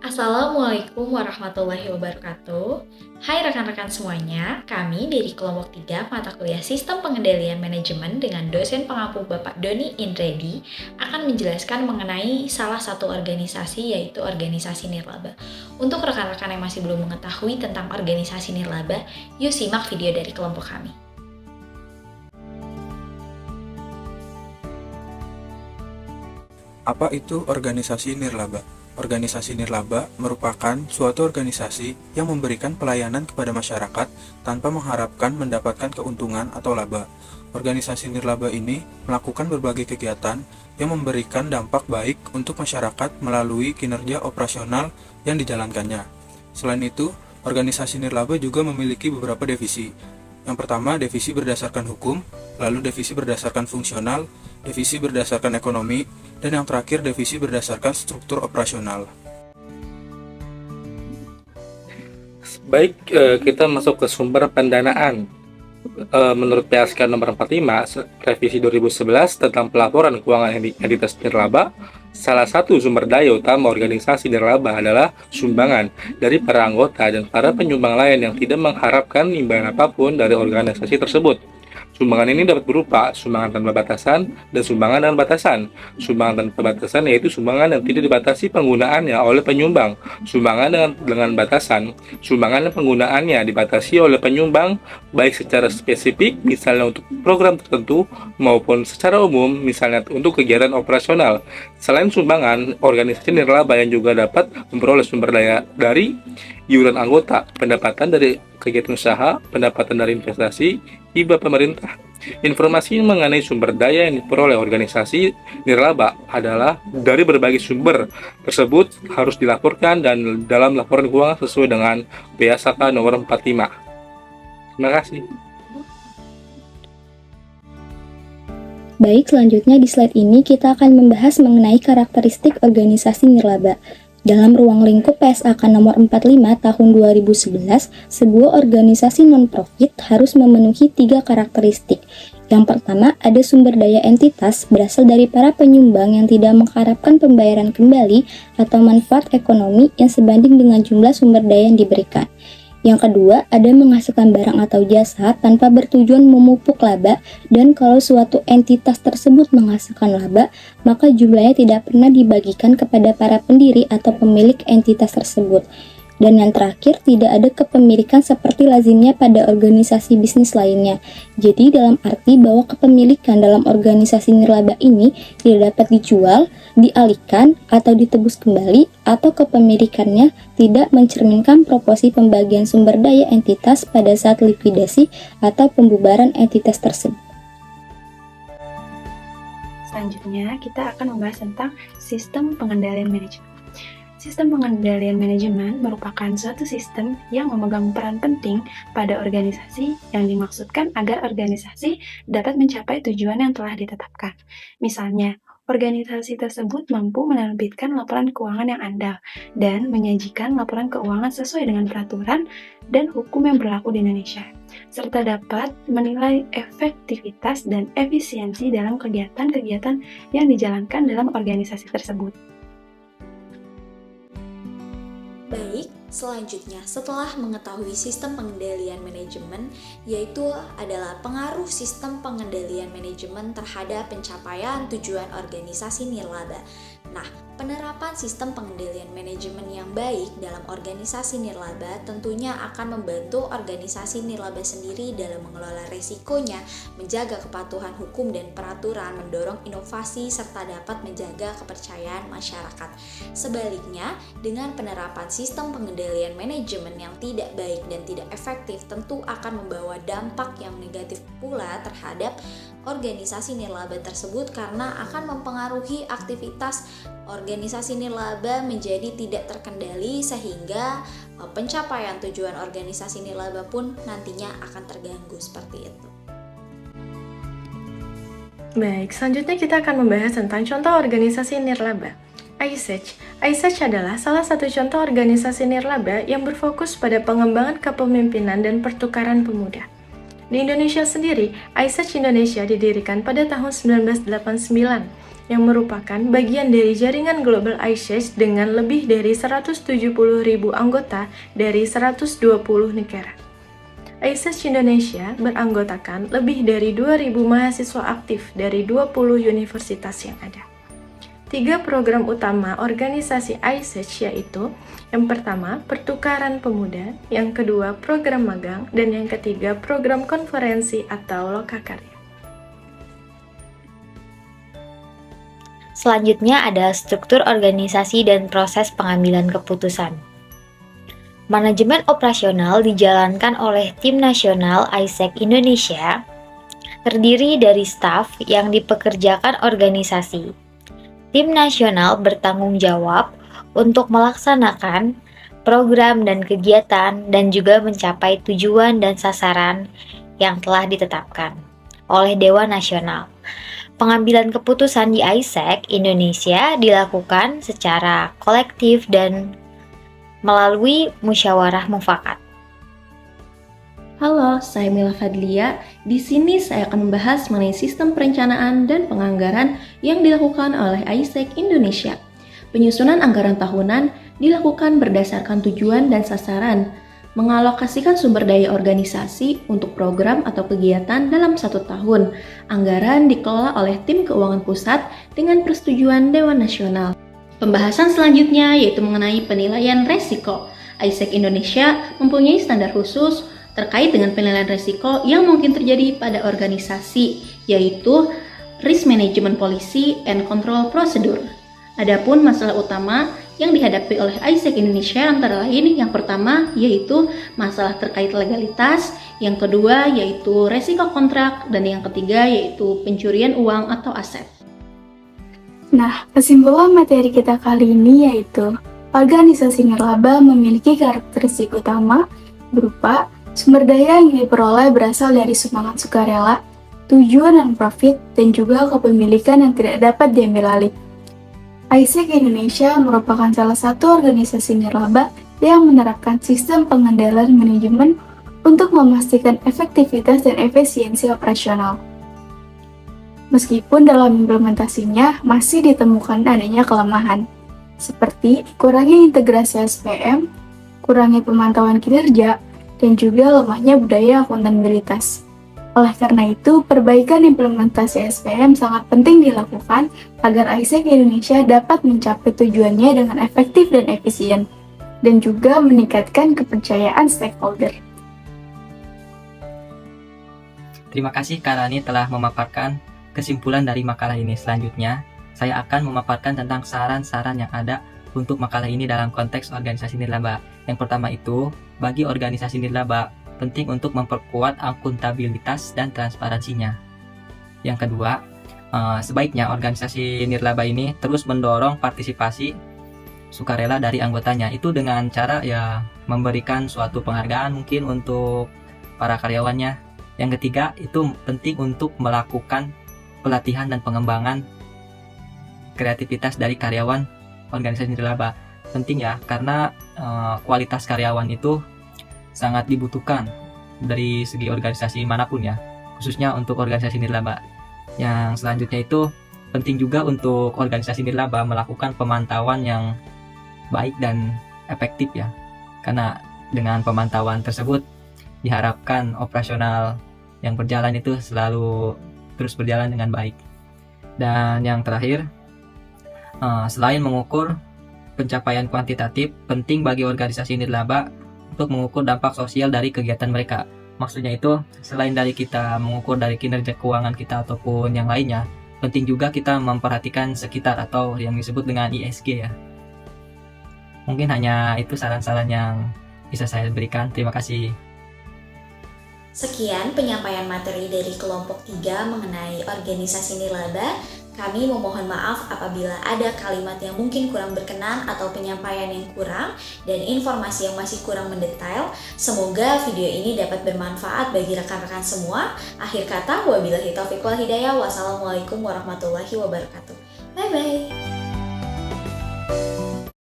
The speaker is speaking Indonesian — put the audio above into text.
Assalamualaikum warahmatullahi wabarakatuh. Hai rekan-rekan semuanya, kami dari kelompok 3 mata kuliah Sistem Pengendalian Manajemen dengan dosen pengampu Bapak Doni Indredi akan menjelaskan mengenai salah satu organisasi yaitu organisasi nirlaba. Untuk rekan-rekan yang masih belum mengetahui tentang organisasi nirlaba, yuk simak video dari kelompok kami. Apa itu organisasi nirlaba? Organisasi nirlaba merupakan suatu organisasi yang memberikan pelayanan kepada masyarakat tanpa mengharapkan mendapatkan keuntungan atau laba. Organisasi nirlaba ini melakukan berbagai kegiatan yang memberikan dampak baik untuk masyarakat melalui kinerja operasional yang dijalankannya. Selain itu, organisasi nirlaba juga memiliki beberapa divisi. Yang pertama, divisi berdasarkan hukum, lalu divisi berdasarkan fungsional, divisi berdasarkan ekonomi, dan yang terakhir divisi berdasarkan struktur operasional. Baik, kita masuk ke sumber pendanaan. Menurut PSK nomor 45, revisi 2011 tentang pelaporan keuangan entitas nirlaba, salah satu sumber daya utama organisasi nirlaba adalah sumbangan dari para anggota dan para penyumbang lain yang tidak mengharapkan imbalan apapun dari organisasi tersebut. Sumbangan ini dapat berupa sumbangan tanpa batasan dan sumbangan dengan batasan. Sumbangan tanpa batasan yaitu sumbangan yang tidak dibatasi penggunaannya oleh penyumbang. Sumbangan dengan batasan, sumbangan yang penggunaannya dibatasi oleh penyumbang baik secara spesifik, misalnya untuk program tertentu, maupun secara umum, misalnya untuk kegiatan operasional. Selain sumbangan, organisasi nirlaba yang juga dapat memperoleh sumber daya dari iuran anggota, pendapatan dari kegiatan usaha, pendapatan dari investasi, hibah pemerintah. Informasi mengenai sumber daya yang diperoleh organisasi nirlaba adalah dari berbagai sumber tersebut harus dilaporkan dan dalam laporan keuangan sesuai dengan PSK nomor 45. Terima kasih. Baik, selanjutnya di slide ini kita akan membahas mengenai karakteristik organisasi nirlaba. Dalam ruang lingkup PSAK nomor 45 tahun 2011, sebuah organisasi non-profit harus memenuhi 3 karakteristik. Yang pertama, ada sumber daya entitas berasal dari para penyumbang yang tidak mengharapkan pembayaran kembali atau manfaat ekonomi yang sebanding dengan jumlah sumber daya yang diberikan. Yang kedua, ada menghasilkan barang atau jasa tanpa bertujuan memupuk laba, dan kalau suatu entitas tersebut menghasilkan laba, maka jumlahnya tidak pernah dibagikan kepada para pendiri atau pemilik entitas tersebut. Dan yang terakhir, tidak ada kepemilikan seperti lazimnya pada organisasi bisnis lainnya. Jadi dalam arti bahwa kepemilikan dalam organisasi nirlaba ini tidak dapat dijual, dialihkan, atau ditebus kembali, atau kepemilikannya tidak mencerminkan proporsi pembagian sumber daya entitas pada saat likuidasi atau pembubaran entitas tersebut. Selanjutnya, kita akan membahas tentang sistem pengendalian manajemen. Sistem pengendalian manajemen merupakan suatu sistem yang memegang peran penting pada organisasi yang dimaksudkan agar organisasi dapat mencapai tujuan yang telah ditetapkan. Misalnya, organisasi tersebut mampu menerbitkan laporan keuangan yang andal dan menyajikan laporan keuangan sesuai dengan peraturan dan hukum yang berlaku di Indonesia, serta dapat menilai efektivitas dan efisiensi dalam kegiatan-kegiatan yang dijalankan dalam organisasi tersebut. Baik, selanjutnya setelah mengetahui sistem pengendalian manajemen, yaitu adalah pengaruh sistem pengendalian manajemen terhadap pencapaian tujuan organisasi nirlaba. Nah, penerapan sistem pengendalian manajemen yang baik dalam organisasi nirlaba tentunya akan membantu organisasi nirlaba sendiri dalam mengelola resikonya, menjaga kepatuhan hukum dan peraturan, mendorong inovasi, serta dapat menjaga kepercayaan masyarakat. Sebaliknya, dengan penerapan sistem pengendalian manajemen yang tidak baik dan tidak efektif tentu akan membawa dampak yang negatif pula terhadap organisasi nirlaba tersebut karena akan mempengaruhi aktivitas organisasi nirlaba menjadi tidak terkendali sehingga pencapaian tujuan organisasi nirlaba pun nantinya akan terganggu seperti itu. Baik, selanjutnya kita akan membahas tentang contoh organisasi nirlaba. iSearch adalah salah satu contoh organisasi nirlaba yang berfokus pada pengembangan kepemimpinan dan pertukaran pemuda. Di Indonesia sendiri, iSearch Indonesia didirikan pada tahun 1989 yang merupakan bagian dari jaringan global iSearch dengan lebih dari 170.000 anggota dari 120 negara. iSearch Indonesia beranggotakan lebih dari 2.000 mahasiswa aktif dari 20 universitas yang ada. 3 program utama organisasi iSearch yaitu yang pertama, pertukaran pemuda, yang kedua, program magang, dan yang ketiga, program konferensi atau lokakarya. Selanjutnya ada struktur organisasi dan proses pengambilan keputusan. Manajemen operasional dijalankan oleh Tim Nasional iSearch Indonesia, terdiri dari staf yang dipekerjakan organisasi. Tim Nasional bertanggung jawab untuk melaksanakan program dan kegiatan dan juga mencapai tujuan dan sasaran yang telah ditetapkan oleh Dewan Nasional. Pengambilan keputusan di iSearch Indonesia dilakukan secara kolektif dan melalui musyawarah mufakat. Halo, saya Mila Fadlia. Di sini saya akan membahas mengenai sistem perencanaan dan penganggaran yang dilakukan oleh iSearch Indonesia. Penyusunan anggaran tahunan dilakukan berdasarkan tujuan dan sasaran, mengalokasikan sumber daya organisasi untuk program atau kegiatan dalam 1 tahun. Anggaran dikelola oleh Tim Keuangan Pusat dengan persetujuan Dewan Nasional. Pembahasan selanjutnya yaitu mengenai penilaian resiko. iSearch Indonesia mempunyai standar khusus terkait dengan penilaian resiko yang mungkin terjadi pada organisasi, yaitu Risk Management Policy and Control Procedure. Adapun masalah utama yang dihadapi oleh iSearch Indonesia antara lain yang pertama yaitu masalah terkait legalitas, yang kedua yaitu resiko kontrak, dan yang ketiga yaitu pencurian uang atau aset. Nah, kesimpulan materi kita kali ini yaitu organisasi nirlaba memiliki karakteristik utama berupa sumber daya yang diperoleh berasal dari sumbangan sukarela, tujuan non-profit, dan juga kepemilikan yang tidak dapat diambil alih. iSearch Indonesia merupakan salah satu organisasi nirlaba yang menerapkan sistem pengendalian manajemen untuk memastikan efektivitas dan efisiensi operasional. Meskipun dalam implementasinya masih ditemukan adanya kelemahan, seperti kurangnya integrasi SPM, kurangnya pemantauan kinerja, dan juga lemahnya budaya akuntabilitas. Oleh karena itu, perbaikan implementasi SPM sangat penting dilakukan agar iSearch Indonesia dapat mencapai tujuannya dengan efektif dan efisien, dan juga meningkatkan kepercayaan stakeholder. Terima kasih Kak Rani telah memaparkan kesimpulan dari makalah ini. Selanjutnya, saya akan memaparkan tentang saran-saran yang ada untuk makalah ini dalam konteks organisasi nirlaba. Yang pertama itu, bagi organisasi nirlaba, penting untuk memperkuat akuntabilitas dan transparansinya. Yang kedua, sebaiknya organisasi nirlaba ini terus mendorong partisipasi sukarela dari anggotanya. Itu dengan cara memberikan suatu penghargaan mungkin untuk para karyawannya. Yang ketiga, itu penting untuk melakukan pelatihan dan pengembangan kreativitas dari karyawan organisasi nirlaba. Penting karena kualitas karyawan itu sangat dibutuhkan dari segi organisasi manapun khususnya untuk organisasi nirlaba. Yang selanjutnya itu penting juga untuk organisasi nirlaba melakukan pemantauan yang baik dan efektif karena dengan pemantauan tersebut diharapkan operasional yang berjalan itu selalu terus berjalan dengan baik. Dan yang terakhir, selain mengukur pencapaian kuantitatif, penting bagi organisasi nirlaba untuk mengukur dampak sosial dari kegiatan mereka. Maksudnya itu, selain dari kita mengukur dari kinerja keuangan kita ataupun yang lainnya, penting juga kita memperhatikan sekitar atau yang disebut dengan ESG Mungkin hanya itu saran-saran yang bisa saya berikan. Terima kasih. Sekian penyampaian materi dari kelompok 3 mengenai organisasi nirlaba. Kami memohon maaf apabila ada kalimat yang mungkin kurang berkenan atau penyampaian yang kurang dan informasi yang masih kurang mendetail. Semoga video ini dapat bermanfaat bagi rekan-rekan semua. Akhir kata, wabillahi taufiq wal hidayah. Wassalamualaikum warahmatullahi wabarakatuh. Bye-bye.